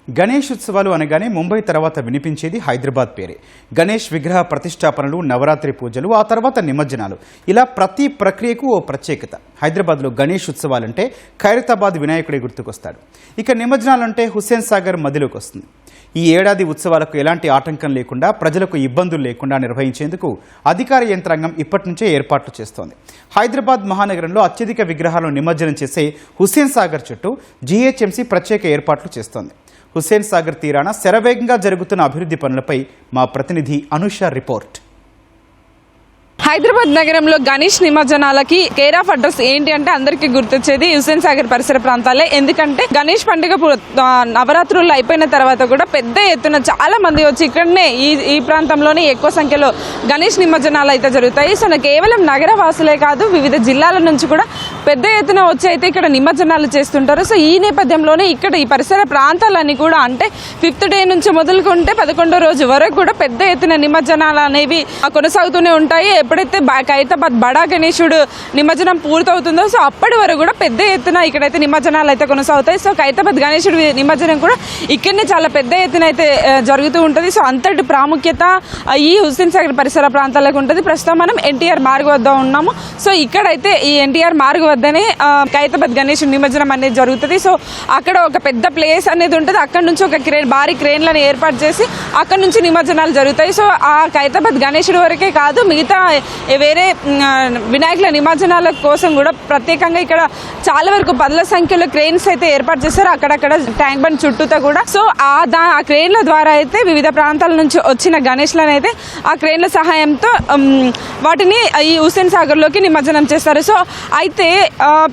గణేష్ ఉత్సవాలు అనగానే ముంబై తర్వాత వినిపించేది హైదరాబాద్ పేరే. గణేష్ విగ్రహ ప్రతిష్టాపనలు, నవరాత్రి పూజలు, ఆ తర్వాత నిమజ్జనాలు, ఇలా ప్రతి ప్రక్రియకు ఓ ప్రత్యేకత. హైదరాబాద్లో గణేష్ ఉత్సవాలంటే ఖైరతాబాద్ వినాయకుడే గుర్తుకొస్తాడు. ఇక నిమజ్జనాలంటే హుస్సేన్ సాగర్ మదిలోకి వస్తుంది. ఈ ఏడాది ఉత్సవాలకు ఎలాంటి ఆటంకం లేకుండా, ప్రజలకు ఇబ్బందులు లేకుండా నిర్వహించేందుకు అధికార యంత్రాంగం ఇప్పటి నుంచే ఏర్పాట్లు చేస్తోంది. హైదరాబాద్ మహానగరంలో అత్యధిక విగ్రహాలను నిమజ్జనం చేసే హుస్సేన్ సాగర్ చుట్టూ జీహెచ్ఎంసీ ప్రత్యేక ఏర్పాట్లు చేస్తోంది. హుస్సేన్ సాగర్ తీరాన శరవేగంగా జరుగుతున్న అభివృద్ధి పనులపై మా ప్రతినిధి అనుష రిపోర్ట్. హైదరాబాద్ నగరంలో గణేష్ నిమజ్జనాలకి కేర్ ఆఫ్ అడ్రస్ ఏంటి అంటే అందరికీ గుర్తొచ్చేది హుస్సేన్ సాగర్ పరిసర ప్రాంతాలే. ఎందుకంటే గణేష్ పండుగ నవరాత్రులు అయిపోయిన తర్వాత కూడా పెద్ద ఎత్తున చాలా మంది వచ్చి ఇక్కడనే ఈ ప్రాంతంలోనే ఎక్కువ సంఖ్యలో గణేష్ నిమజ్జనాలు అయితే జరుగుతాయి. సో కేవలం నగర వాసులే కాదు, వివిధ జిల్లాల నుంచి కూడా పెద్ద ఎత్తున వచ్చి అయితే ఇక్కడ నిమజ్జనాలు చేస్తుంటారు. సో ఈ నేపథ్యంలోనే ఇక్కడ ఈ పరిసర ప్రాంతాలన్నీ కూడా అంటే 5th డే నుంచి మొదలుకుంటే 11వ రోజు వరకు కూడా పెద్ద ఎత్తున నిమజ్జనాలు అనేవి కొనసాగుతూనే ఉంటాయి. ఎప్పుడైతే ఖైరతాబాద్ బడా గణేశుడు నిమజ్జనం పూర్తవుతుందో సో అప్పటి వరకు కూడా పెద్ద ఎత్తున ఇక్కడైతే నిమజ్జనాలు అయితే కొనసాగుతాయి. సో ఖైరతాబాద్ గణేశుడు నిమజ్జనం కూడా ఇక్కడనే చాలా పెద్ద ఎత్తున అయితే జరుగుతూ ఉంటుంది. సో అంతటి ప్రాముఖ్యత ఈ హుస్సేన్ సాగర్ పరిసర ప్రాంతాలకు ఉంటుంది. ప్రస్తుతం మనం ఎన్టీఆర్ మార్గ్ వద్ద ఉన్నాము. సో ఇక్కడైతే ఈ ఎన్టీఆర్ మార్గ్ వద్దనే ఖైరతాబాద్ గణేశుడు నిమజ్జనం అనేది జరుగుతుంది. సో అక్కడ ఒక పెద్ద ప్లేస్ అనేది ఉంటుంది. అక్కడ నుంచి ఒక భారీ క్రేన్లను ఏర్పాటు చేసి అక్కడ నుంచి నిమజ్జనాలు జరుగుతాయి. సో ఆ ఖైరతాబాద్ గణేశుడు వరకే కాదు, మిగతా వేరే వినాయకుల నిమజ్జనాల కోసం కూడా ప్రత్యేకంగా ఇక్కడ చాలా వరకు 10ల సంఖ్యలో క్రేన్స్ అయితే ఏర్పాటు చేశారు అక్కడక్కడ ట్యాంక్ బండ్ చుట్టూతో కూడా. సో ఆ క్రేన్ల ద్వారా అయితే వివిధ ప్రాంతాల నుంచి వచ్చిన గణేష్లను అయితే ఆ క్రేన్ల సహాయంతో వాటిని ఈ హుస్సేన్ సాగర్లోకి నిమజ్జనం చేస్తారు. సో అయితే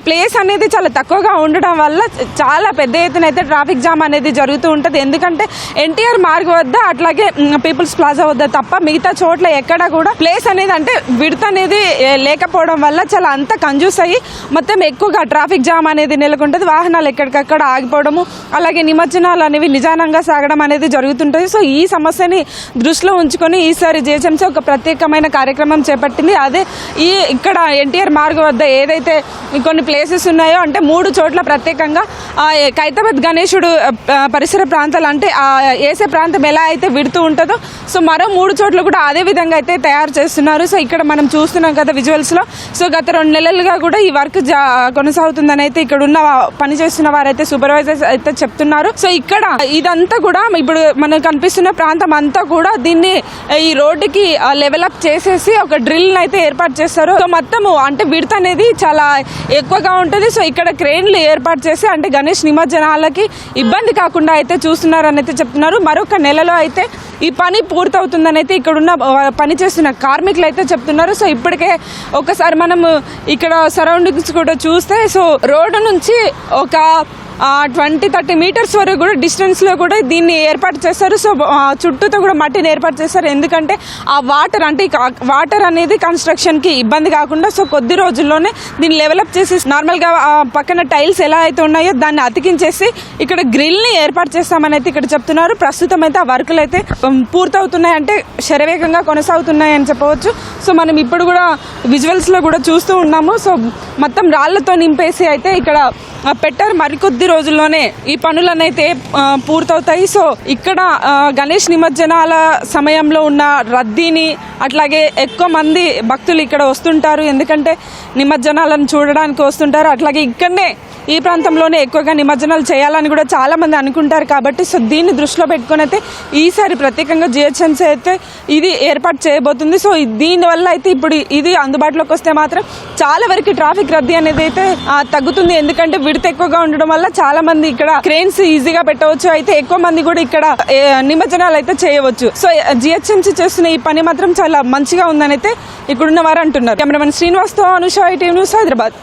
ప్లేస్ అనేది చాలా తక్కువగా ఉండడం వల్ల చాలా పెద్ద ఎత్తున అయితే ట్రాఫిక్ జామ్ అనేది జరుగుతూ ఉంటుంది. ఎందుకంటే ఎన్టీఆర్ మార్గ్ వద్ద అట్లాగే పీపుల్స్ ప్లాజా వద్ద తప్ప మిగతా చోట్ల ఎక్కడ కూడా ప్లేస్ అనేది అంటే విడత అనేది లేకపోవడం వల్ల చాలా అంతా కంజూస్ అయ్యి మొత్తం ఎక్కువగా ట్రాఫిక్ జామ్ అనేది నెలకొంటుంది. వాహనాలు ఎక్కడికక్కడ ఆగిపోవడము, అలాగే నిమజ్జనాలు అనేవి నిదానంగా సాగడం అనేది జరుగుతుంటుంది. సో ఈ సమస్యని దృష్టిలో ఉంచుకొని ఈసారి జీహెచ్ఎంసీ ఒక ప్రత్యేకమైన కార్యక్రమం చేపట్టింది. అదే ఇక్కడ ఎన్టీఆర్ మార్గ్ వద్ద ఏదైతే కొన్ని ప్లేసెస్ ఉన్నాయో అంటే 3 చోట్ల ప్రత్యేకంగా ఖైరతాబాద్ గణేశుడు పరిసర ప్రాంతాలు అంటే వేసే ప్రాంతం ఎలా అయితే విడుతూ ఉంటుందో సో మరో 3 చోట్ల కూడా అదే విధంగా అయితే తయారు చేస్తున్నారు. సో ఇక్కడ మనం చూస్తున్నాం కదా విజువల్స్లో. సో గత 2 నెలలుగా కూడా ఈ వర్క్ కొనసాగుతుందని అయితే ఇక్కడ ఉన్న పనిచేస్తున్న వారైతే సూపర్వైజర్స్ అయితే చెప్తున్నారు. సో ఇక్కడ ఇదంతా కూడా ఇప్పుడు మనకు కనిపిస్తున్న ప్రాంతం అంతా కూడా దీన్ని ఈ రోడ్డుకి లెవెలప్ చేసేసి ఒక డ్రిల్ అయితే ఏర్పాటు చేస్తారు. సో మొత్తము అంటే విడత అనేది చాలా ఎక్కువగా ఉంటుంది. సో ఇక్కడ క్రేన్లు ఏర్పాటు చేసి అంటే గణేష్ నిమజ్జనాలకి ఇబ్బంది కాకుండా అయితే చూస్తున్నారని అయితే చెప్తున్నారు. మరొక నెలలో అయితే ఈ పని పూర్తవుతుందని అయితే ఇక్కడున్న పనిచేస్తున్న కార్మికులు అయితే చెప్తున్నారు. సో ఇప్పటికే ఒకసారి మనం ఇక్కడ సరౌండింగ్స్ కూడా చూస్తే సో రోడ్డు నుంచి ఒక 20-30 మీటర్స్ వరకు కూడా డిస్టెన్స్లో కూడా దీన్ని ఏర్పాటు చేస్తారు. సో చుట్టూతో కూడా మట్టిని ఏర్పాటు చేస్తారు. ఎందుకంటే ఆ వాటర్ అంటే వాటర్ అనేది కన్స్ట్రక్షన్కి ఇబ్బంది కాకుండా సో కొద్ది రోజుల్లోనే దీన్ని డెవలప్ చేసి నార్మల్గా పక్కన టైల్స్ ఎలా అయితే ఉన్నాయో దాన్ని అతికించేసి ఇక్కడ గ్రిల్ని ఏర్పాటు చేస్తామని అయితే ఇక్కడ చెప్తున్నారు. ప్రస్తుతం అయితే ఆ వర్కులు అయితే పూర్తవుతున్నాయి, అంటే శరవేగంగా కొనసాగుతున్నాయి అని చెప్పవచ్చు. సో మనం ఇప్పుడు కూడా విజువల్స్లో కూడా చూస్తూ ఉన్నాము. సో మొత్తం రాళ్లతో నింపేసి అయితే ఇక్కడ పెట్టారు. మరికొద్ది రోజుల్లోనే ఈ పనులనైతే పూర్తవుతాయి. సో ఇక్కడ గణేష్ నిమజ్జనాల సమయంలో ఉన్న రద్దీని అట్లాగే ఎక్కువ మంది భక్తులు ఇక్కడ వస్తుంటారు. ఎందుకంటే నిమజ్జనాలను చూడడానికి వస్తుంటారు. అట్లాగే ఇక్కడనే ఈ ప్రాంతంలోనే ఎక్కువగా నిమజ్జనాలు చేయాలని కూడా చాలా మంది అనుకుంటారు. కాబట్టి సో దీన్ని దృష్టిలో పెట్టుకుని అయితే ఈసారి ప్రత్యేకంగా జీహెచ్ఎంసీ అయితే ఇది ఏర్పాటు చేయబోతుంది. సో దీనివల్ల అయితే ఇప్పుడు ఇది అందుబాటులోకి వస్తే మాత్రం చాలా వరకు ట్రాఫిక్ రద్దీ అనేది అయితే తగ్గుతుంది. ఎందుకంటే విడత ఎక్కువగా ఉండడం వల్ల చాలా మంది ఇక్కడ క్రేన్స్ ఈజీగా పెట్టవచ్చు. అయితే ఎక్కువ మంది కూడా ఇక్కడ నిమజ్జనాలు అయితే చేయవచ్చు. సో జీహెచ్ఎంసీ చేస్తున్న ఈ పని మాత్రం చాలా మంచిగా ఉందని అయితే ఇక్కడున్న వారు అంటున్నారు. కెమెరామెన్ శ్రీనివాస్తో అనుష, ITV న్యూస్, హైదరాబాద్.